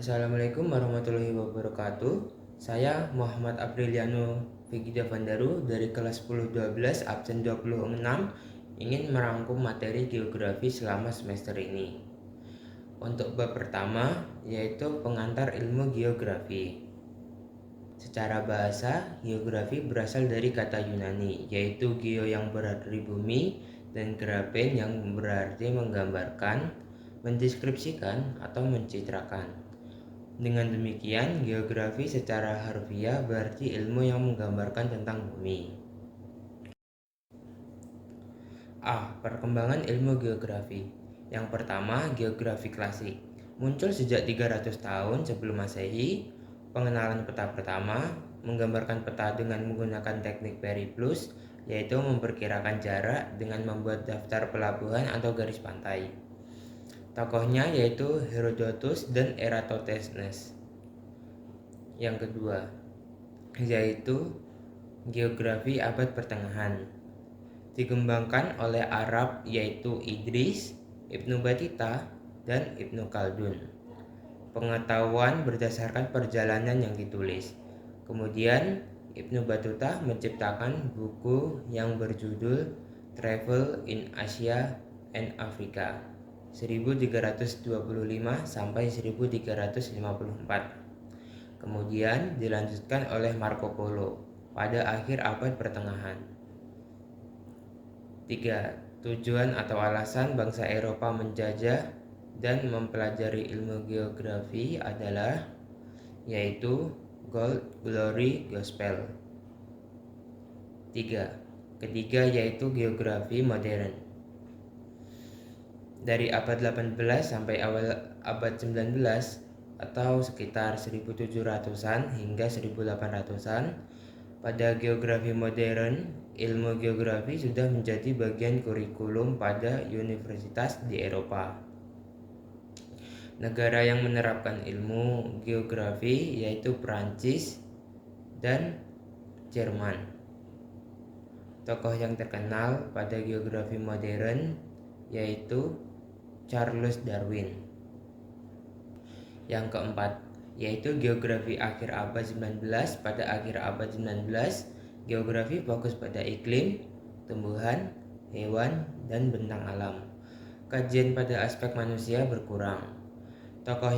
Assalamualaikum warahmatullahi wabarakatuh. Saya Muhammad Apriliano Vigida Vandaru dari kelas 10-12 absen 26 ingin merangkum materi geografi selama semester ini. Untuk bab pertama yaitu pengantar ilmu geografi. Secara bahasa, geografi berasal dari kata Yunani, yaitu geo yang berarti bumi dan grafen yang berarti menggambarkan, mendeskripsikan, atau mencitrakan. Dengan demikian, geografi secara harfiah berarti ilmu yang menggambarkan tentang bumi. Perkembangan ilmu geografi. Yang pertama, geografi klasik. Muncul sejak 300 tahun sebelum Masehi. Pengenalan peta pertama menggambarkan peta dengan menggunakan teknik periplus, yaitu memperkirakan jarak dengan membuat daftar pelabuhan atau garis pantai. Tokohnya yaitu Herodotus dan Eratosthenes. Yang kedua, yaitu geografi abad pertengahan. Dikembangkan oleh Arab yaitu Idris, Ibnu Battuta, dan Ibnu Khaldun. Pengetahuan berdasarkan perjalanan yang ditulis. Kemudian Ibnu Battuta menciptakan buku yang berjudul Travel in Asia and Africa 1325 sampai 1354. Kemudian dilanjutkan oleh Marco Polo pada akhir abad pertengahan. 3. Tujuan atau alasan bangsa Eropa menjajah dan mempelajari ilmu geografi adalah yaitu Gold, Glory, Gospel. 3. Ketiga yaitu geografi modern. Dari abad 18 sampai awal abad 19 atau sekitar 1700-an hingga 1800-an, pada geografi modern, ilmu geografi sudah menjadi bagian kurikulum pada universitas di Eropa. Negara yang menerapkan ilmu geografi yaitu Prancis dan Jerman. Tokoh yang terkenal pada geografi modern yaitu Charles Darwin. Yang keempat, yaitu geografi akhir abad 19. Pada akhir abad 19, geografi fokus pada iklim, tumbuhan, hewan, dan bentang alam. Kajian pada aspek manusia berkurang. Tokoh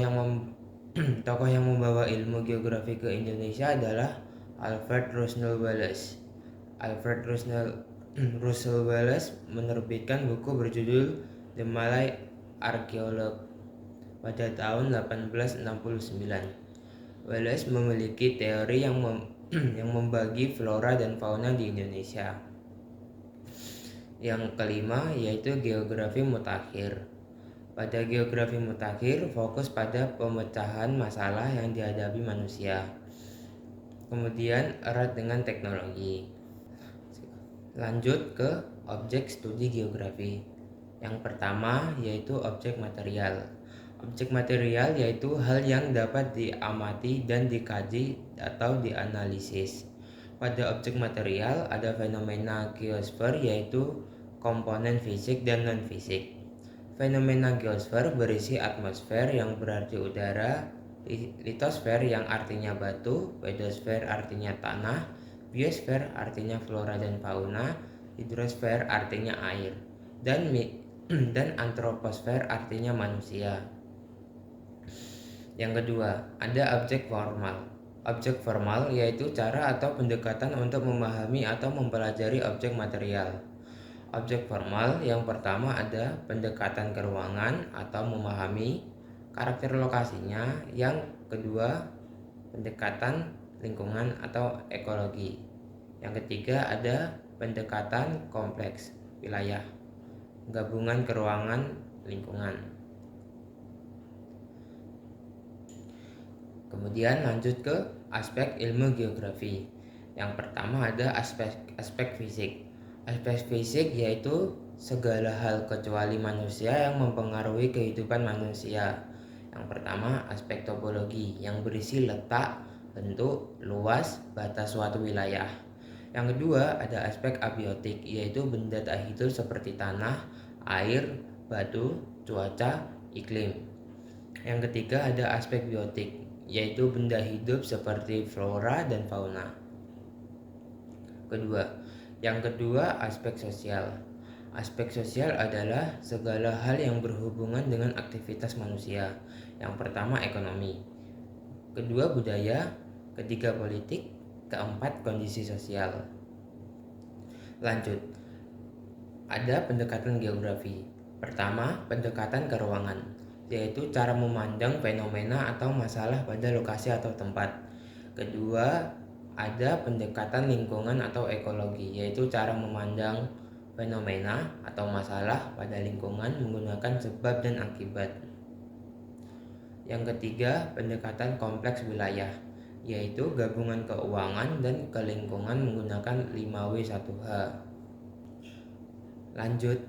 yang membawa ilmu geografi ke Indonesia adalah Alfred Russel Wallace. Alfred Russel Wallace menerbitkan buku berjudul The Malay Archaeolog pada tahun 1869. Wallace memiliki teori yang membagi flora dan fauna di Indonesia. Yang kelima yaitu geografi mutakhir. Pada geografi mutakhir fokus pada pemecahan masalah yang dihadapi manusia. Kemudian erat dengan teknologi. Lanjut ke objek studi geografi. Yang pertama yaitu objek material. Objek material yaitu hal yang dapat diamati dan dikaji atau dianalisis. Pada objek material ada fenomena geosfer yaitu komponen fisik dan non-fisik. Fenomena geosfer berisi atmosfer yang berarti udara, litosfer yang artinya batu, pedosfer artinya tanah, biosfer artinya flora dan fauna, hidrosfer artinya air, dan antroposfer artinya manusia. Yang kedua, ada objek formal. Objek formal yaitu cara atau pendekatan untuk memahami atau mempelajari objek material. Objek formal yang pertama ada pendekatan ke ruangan atau memahami karakter lokasinya. Yang kedua, pendekatan lingkungan atau ekologi. Yang ketiga ada pendekatan kompleks wilayah, gabungan ke ruangan lingkungan. Kemudian lanjut ke aspek ilmu geografi. Yang pertama ada aspek fisik. Aspek fisik yaitu segala hal kecuali manusia yang mempengaruhi kehidupan manusia. Yang pertama aspek topologi yang berisi letak, bentuk, luas, batas suatu wilayah. Yang kedua ada aspek abiotik yaitu benda tak hidup seperti tanah, air, batu, cuaca, iklim. Yang ketiga ada aspek biotik, yaitu benda hidup seperti flora dan fauna. Yang kedua aspek sosial. Aspek sosial adalah segala hal yang berhubungan dengan aktivitas manusia. Yang pertama ekonomi, kedua budaya, ketiga politik, keempat kondisi sosial. Lanjut, ada pendekatan geografi. Pertama, pendekatan ke ruangan, yaitu cara memandang fenomena atau masalah pada lokasi atau tempat. Kedua, ada pendekatan lingkungan atau ekologi, yaitu cara memandang fenomena atau masalah pada lingkungan menggunakan sebab dan akibat. Yang ketiga, pendekatan kompleks wilayah, yaitu gabungan keuangan dan kelingkungan menggunakan 5W1H. Lanjut,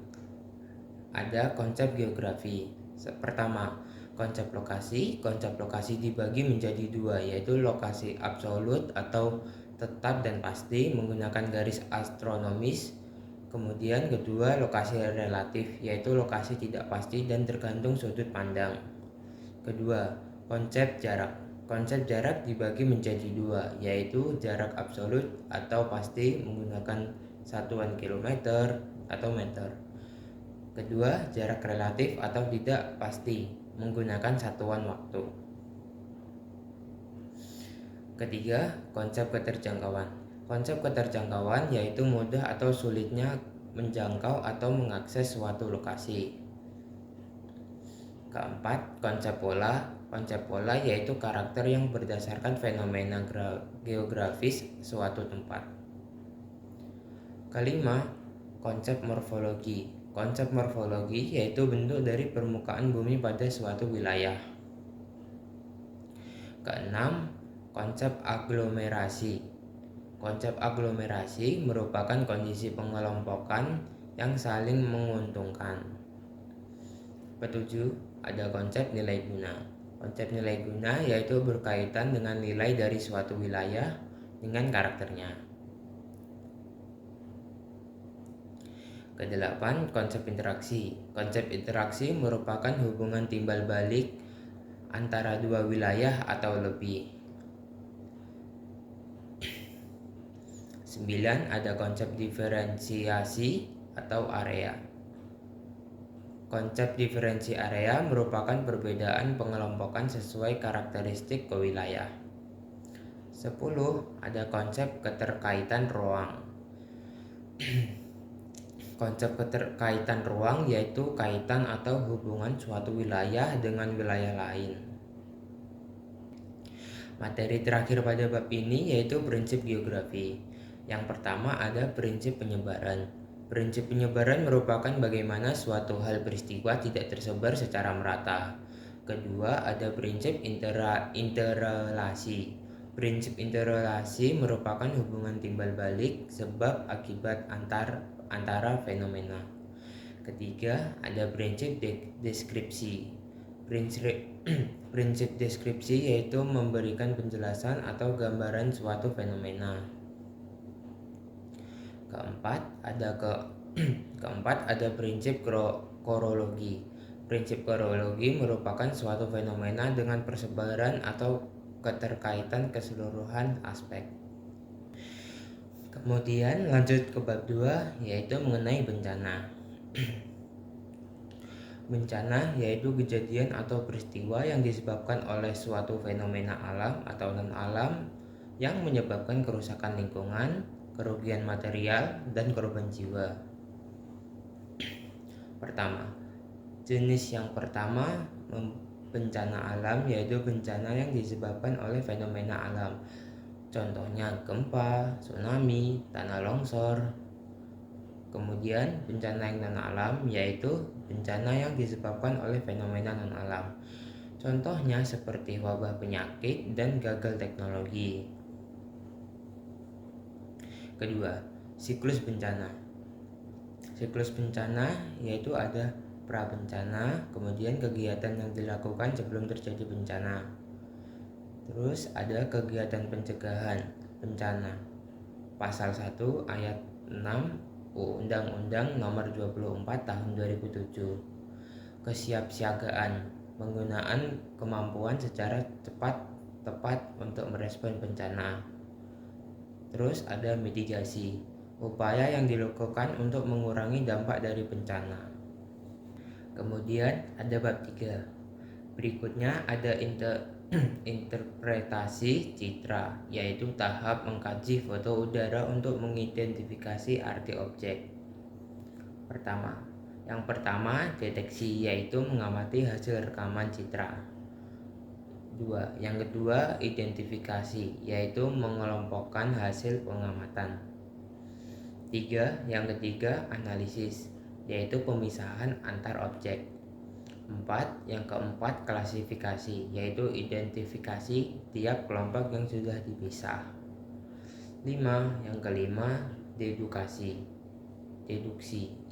ada konsep geografi. Pertama, konsep lokasi. Konsep lokasi dibagi menjadi dua, yaitu lokasi absolut atau tetap dan pasti menggunakan garis astronomis. Kemudian kedua, lokasi relatif, yaitu lokasi tidak pasti dan tergantung sudut pandang. Kedua, konsep jarak. Konsep jarak dibagi menjadi dua, yaitu jarak absolut atau pasti menggunakan satuan kilometer atau meter. Kedua, jarak relatif atau tidak pasti menggunakan satuan waktu. Ketiga, konsep keterjangkauan. Konsep keterjangkauan yaitu mudah atau sulitnya menjangkau atau mengakses suatu lokasi. Keempat, konsep pola. Konsep pola yaitu karakter yang berdasarkan fenomena geografis suatu tempat. Kelima, konsep morfologi. Konsep morfologi yaitu bentuk dari permukaan bumi pada suatu wilayah. Keenam, konsep aglomerasi. Konsep aglomerasi merupakan kondisi pengelompokan yang saling menguntungkan. Ketujuh, ada konsep nilai guna. Konsep nilai guna yaitu berkaitan dengan nilai dari suatu wilayah dengan karakternya. Kedelapan, konsep interaksi. Konsep interaksi merupakan hubungan timbal balik antara dua wilayah atau lebih. 9, ada konsep diferensiasi atau area. Konsep diferensi area merupakan perbedaan pengelompokan sesuai karakteristik kewilayah. 10, ada konsep keterkaitan ruang. Konsep keterkaitan ruang yaitu kaitan atau hubungan suatu wilayah dengan wilayah lain. Materi terakhir pada bab ini yaitu prinsip geografi. Yang pertama ada prinsip penyebaran. Prinsip penyebaran merupakan bagaimana suatu hal peristiwa tidak tersebar secara merata. Kedua ada prinsip interrelasi. Prinsip interrelasi merupakan hubungan timbal balik sebab akibat antara fenomena. Ketiga, ada prinsip deskripsi. Prinsip deskripsi yaitu memberikan penjelasan atau gambaran suatu fenomena. Keempat, ada prinsip korologi. Prinsip korologi merupakan suatu fenomena dengan persebaran atau keterkaitan keseluruhan aspek. Kemudian lanjut ke bab 2 yaitu mengenai bencana. Bencana yaitu kejadian atau peristiwa yang disebabkan oleh suatu fenomena alam atau non-alam yang menyebabkan kerusakan lingkungan, kerugian material, dan korban jiwa. Pertama, jenis yang pertama bencana alam yaitu bencana yang disebabkan oleh fenomena alam. Contohnya gempa, tsunami, tanah longsor. Kemudian bencana yang non-alam yaitu bencana yang disebabkan oleh fenomena non-alam. Contohnya seperti wabah penyakit dan gagal teknologi. Kedua, siklus bencana. Siklus bencana yaitu ada prabencana, kemudian kegiatan yang dilakukan sebelum terjadi bencana. Terus ada kegiatan pencegahan bencana. Pasal 1 ayat 6 Undang-Undang Nomor 24 Tahun 2007. Kesiapsiagaan. penggunaan kemampuan secara cepat tepat untuk merespon bencana. Terus ada mitigasi, upaya yang dilakukan untuk mengurangi dampak dari bencana. Kemudian ada bab 3. Berikutnya ada interpretasi citra, yaitu tahap mengkaji foto udara untuk mengidentifikasi arti objek. Yang pertama deteksi, yaitu mengamati hasil rekaman citra. Yang kedua identifikasi, yaitu mengelompokkan hasil pengamatan. Yang ketiga analisis, yaitu pemisahan antar objek. Yang keempat klasifikasi, yaitu identifikasi tiap kelompok yang sudah dipisah. Yang kelima deduksi,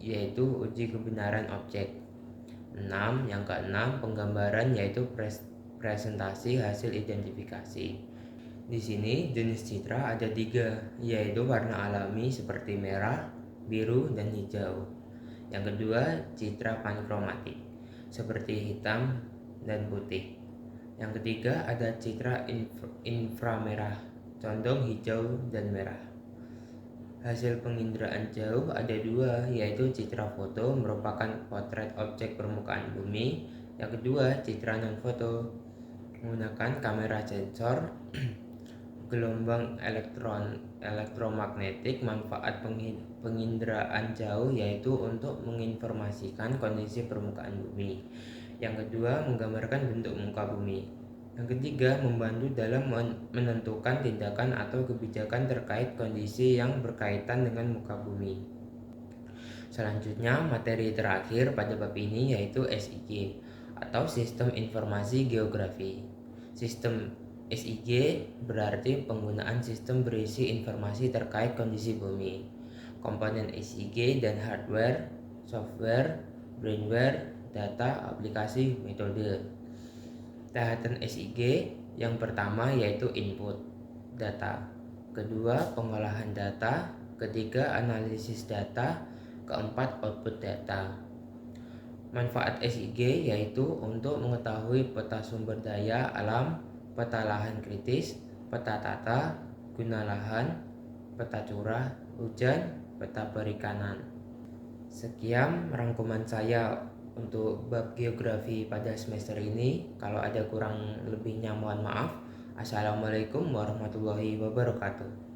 yaitu uji kebenaran objek. Yang keenam penggambaran, yaitu presentasi hasil identifikasi. Di sini jenis citra ada 3, yaitu warna alami seperti merah, biru, dan hijau. Yang kedua citra pankromatik seperti hitam dan putih. Yang ketiga ada citra inframerah, condong hijau dan merah. Hasil penginderaan jauh ada 2, yaitu citra foto merupakan potret objek permukaan bumi. Yang kedua citra non foto menggunakan kamera sensor gelombang elektromagnetik. Manfaat penginderaan jauh yaitu untuk menginformasikan kondisi permukaan bumi. Yang kedua menggambarkan bentuk muka bumi. Yang ketiga membantu dalam menentukan tindakan atau kebijakan terkait kondisi yang berkaitan dengan muka bumi. Selanjutnya materi terakhir pada bab ini yaitu SIG atau Sistem Informasi Geografi. Sistem SIG berarti penggunaan sistem berisi informasi terkait kondisi bumi. Komponen SIG dan hardware, software, brainware, data, aplikasi, metode. Tahapan SIG yang pertama yaitu input data, kedua pengolahan data, ketiga analisis data, keempat output data. Manfaat SIG yaitu untuk mengetahui peta sumber daya alam, peta lahan kritis, peta tata guna lahan, peta curah hujan, peta perikanan. Sekian rangkuman saya untuk bab geografi pada semester ini. Kalau ada kurang lebihnya mohon maaf. Assalamualaikum warahmatullahi wabarakatuh.